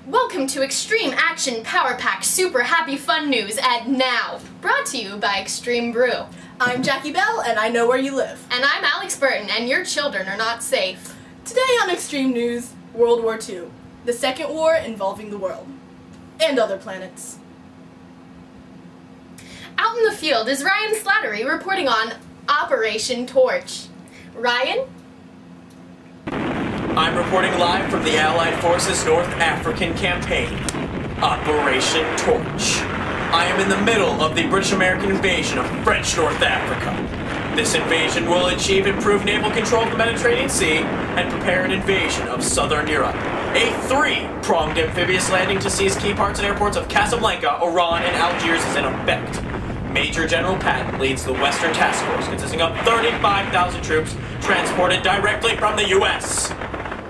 Welcome to Extreme Action Power Pack Super Happy Fun News at Now, brought to you by Extreme Brew. I'm Jackie Bell, and I know where you live. And I'm Alex Burton, and your children are not safe. Today on Extreme News, World War II, the second war involving the world, and other planets. Out in the field is Ryan Slattery reporting on Operation Torch. Ryan? I'm reporting live from the Allied Forces North African campaign, Operation Torch. I am in the middle of the British-American invasion of French North Africa. This invasion will achieve improved naval control of the Mediterranean Sea and prepare an invasion of southern Europe. A three-pronged amphibious landing to seize key parts and airports of Casablanca, Oran, and Algiers is in effect. Major General Patton leads the Western Task Force, consisting of 35,000 troops transported directly from the U.S.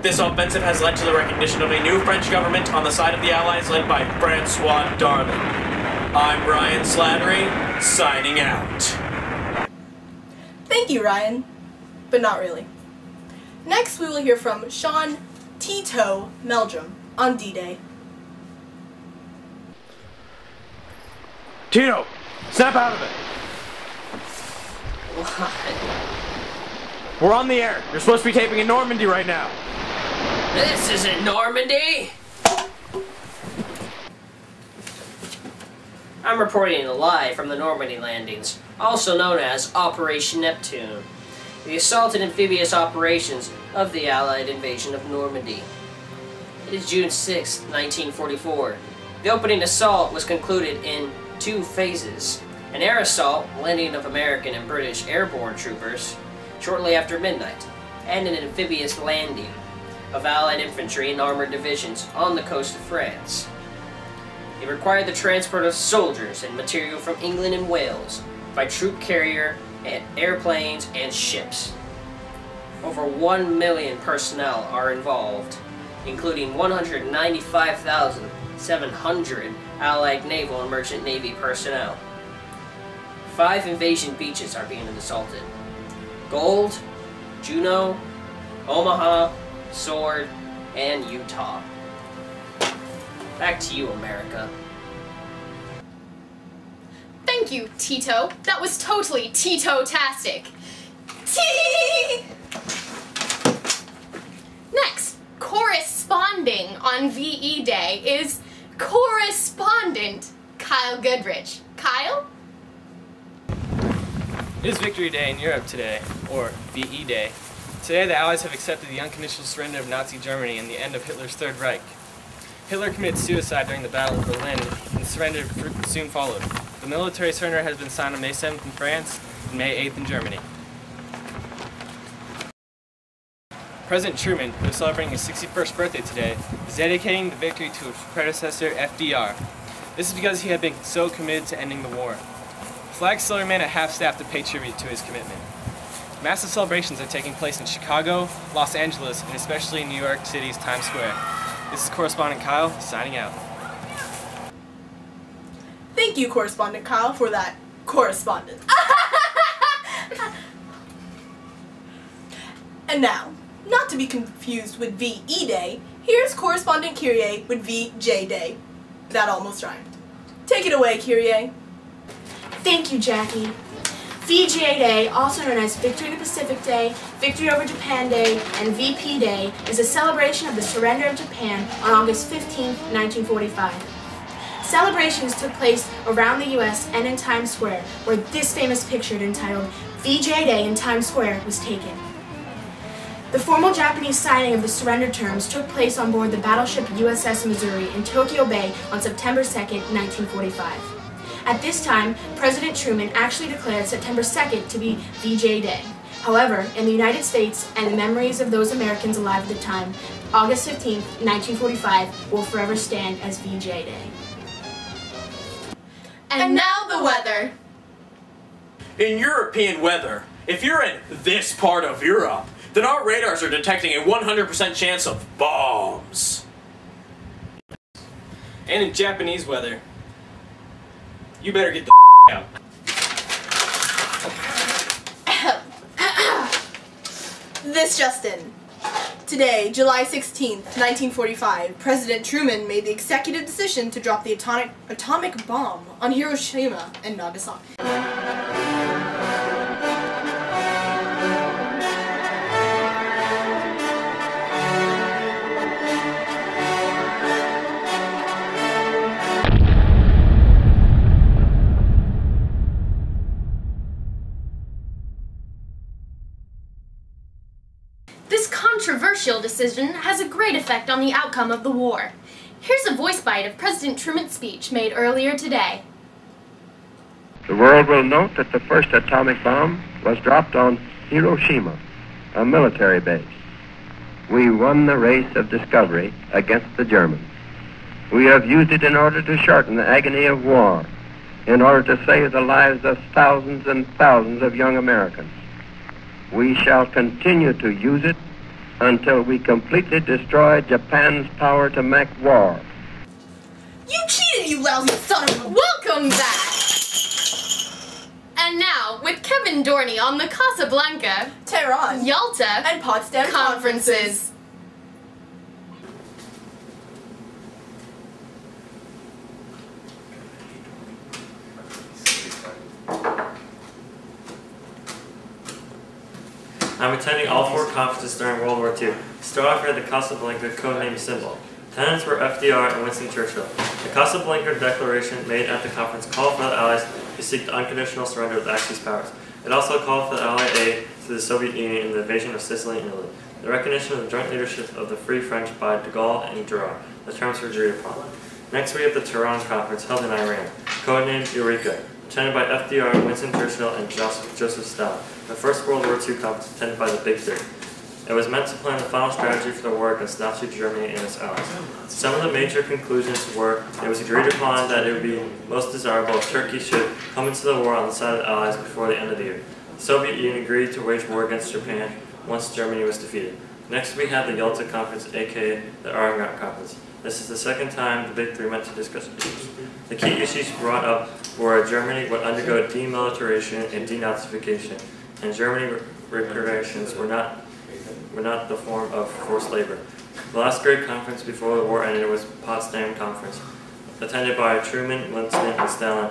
This offensive has led to the recognition of a new French government on the side of the Allies led by Francois Darling. I'm Ryan Slattery, signing out. Thank you, Ryan. But not really. Next, we will hear from Sean Tito Meldrum on D-Day. Tito, snap out of it. What? We're on the air. You're supposed to be taping in Normandy right now. This isn't Normandy! I'm reporting live from the Normandy landings, also known as Operation Neptune, the assault and amphibious operations of the Allied invasion of Normandy. It is June 6, 1944. The opening assault was concluded in 2 phases. An air assault, landing of American and British airborne troopers, shortly after midnight, and an amphibious landing of Allied infantry and armored divisions on the coast of France. It required the transport of soldiers and material from England and Wales by troop carrier and airplanes and ships. Over 1 million personnel are involved, including 195,700 Allied naval and merchant navy personnel. 5 invasion beaches are being assaulted: Gold, Juno, Omaha, Sword, and Utah. Back to you, America. Thank you, Tito. That was totally Tito-tastic. Tee! Next, corresponding on VE Day is correspondent Kyle Goodrich. Kyle? It is Victory Day in Europe today, or VE Day. Today the Allies have accepted the unconditional surrender of Nazi Germany and the end of Hitler's Third Reich. Hitler committed suicide during the Battle of Berlin, and surrender soon followed. The military surrender has been signed on May 7th in France and May 8th in Germany. President Truman, who is celebrating his 61st birthday today, is dedicating the victory to his predecessor, FDR. This is because he had been so committed to ending the war. Flags still remain at half-staff to pay tribute to his commitment. Massive celebrations are taking place in Chicago, Los Angeles, and especially in New York City's Times Square. This is Correspondent Kyle, signing out. Thank you, Correspondent Kyle, for that correspondence. And now, not to be confused with VE Day, here's Correspondent Kyrie with VJ Day. That almost rhymed. Take it away, Kyrie. Thank you, Jackie. VGA Day, also known as Victory in the Pacific Day, Victory over Japan Day, and VP Day, is a celebration of the surrender of Japan on August 15, 1945. Celebrations took place around the U.S. and in Times Square, where this famous picture entitled VGA Day in Times Square was taken. The formal Japanese signing of the surrender terms took place on board the battleship USS Missouri in Tokyo Bay on September 2, 1945. At this time, President Truman actually declared September 2nd to be VJ Day. However, in the United States and the memories of those Americans alive at the time, August 15, 1945 will forever stand as VJ Day. And now the weather. In European weather, if you're in this part of Europe, then our radars are detecting a 100% chance of bombs. And in Japanese weather, you better get the out. This just in. Today, July 16th, 1945, President Truman made the executive decision to drop the atomic bomb on Hiroshima and Nagasaki. This controversial decision has a great effect on the outcome of the war. Here's a voice bite of President Truman's speech made earlier today. The world will note that the first atomic bomb was dropped on Hiroshima, a military base. We won the race of discovery against the Germans. We have used it in order to shorten the agony of war, in order to save the lives of thousands and thousands of young Americans. We shall continue to use it until we completely destroy Japan's power to make war. You cheated, you lousy son of a... Welcome back! And now, with Kevin Dorney on the Casablanca, Tehran, Yalta, and Potsdam conferences. I'm attending all four conferences during World War II. Start off here at the Casablanca codename symbol. Tenants were FDR and Winston Churchill. The Casablanca Declaration made at the conference called for the Allies to seek the unconditional surrender of the Axis powers. It also called for the Allied aid to the Soviet Union in the invasion of Sicily and Italy. The recognition of the joint leadership of the Free French by de Gaulle and Drouin. The terms were agreed upon. Next we have the Tehran Conference held in Iran, codenamed Eureka, attended by FDR, Winston Churchill, and Joseph Stalin. The First World War II conference attended by the Big Three. It was meant to plan the final strategy for the war against Nazi Germany and its allies. Some of the major conclusions were, it was agreed upon that it would be most desirable if Turkey should come into the war on the side of the Allies before the end of the year. The Soviet Union agreed to wage war against Japan once Germany was defeated. Next we have the Yalta Conference, aka the Argonne Conference. This is the second time the Big Three met to discuss issues. The key issues brought up were Germany would undergo demilitarization and denazification, and Germany reparations were not the form of forced labor. The last great conference before the war ended was Potsdam Conference, attended by Truman, Winston, and Stalin.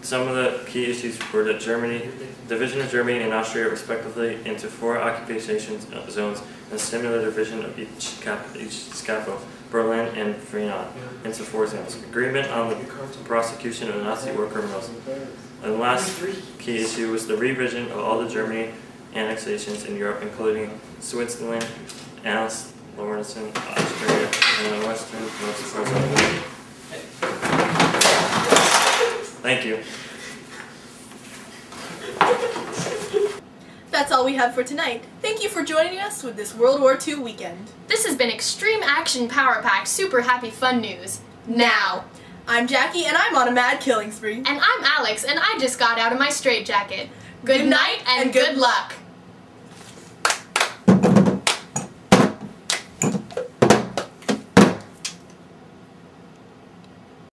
Some of the key issues were that division of Germany and Austria respectively into 4 occupation zones, and similar division of each capital, Berlin and Vienna, into 4 zones. Agreement on the prosecution of Nazi war criminals. And the last key issue was the revision of all the Germany annexations in Europe, including Switzerland, Alsace, Lorraine, Austria, and the western parts of Poland. Thank you. That's all we have for tonight. Thank you for joining us with this World War II weekend. This has been Extreme Action Power Pack Super Happy Fun News. Now. I'm Jackie, and I'm on a mad killing spree. And I'm Alex, and I just got out of my straitjacket. Good night and good luck.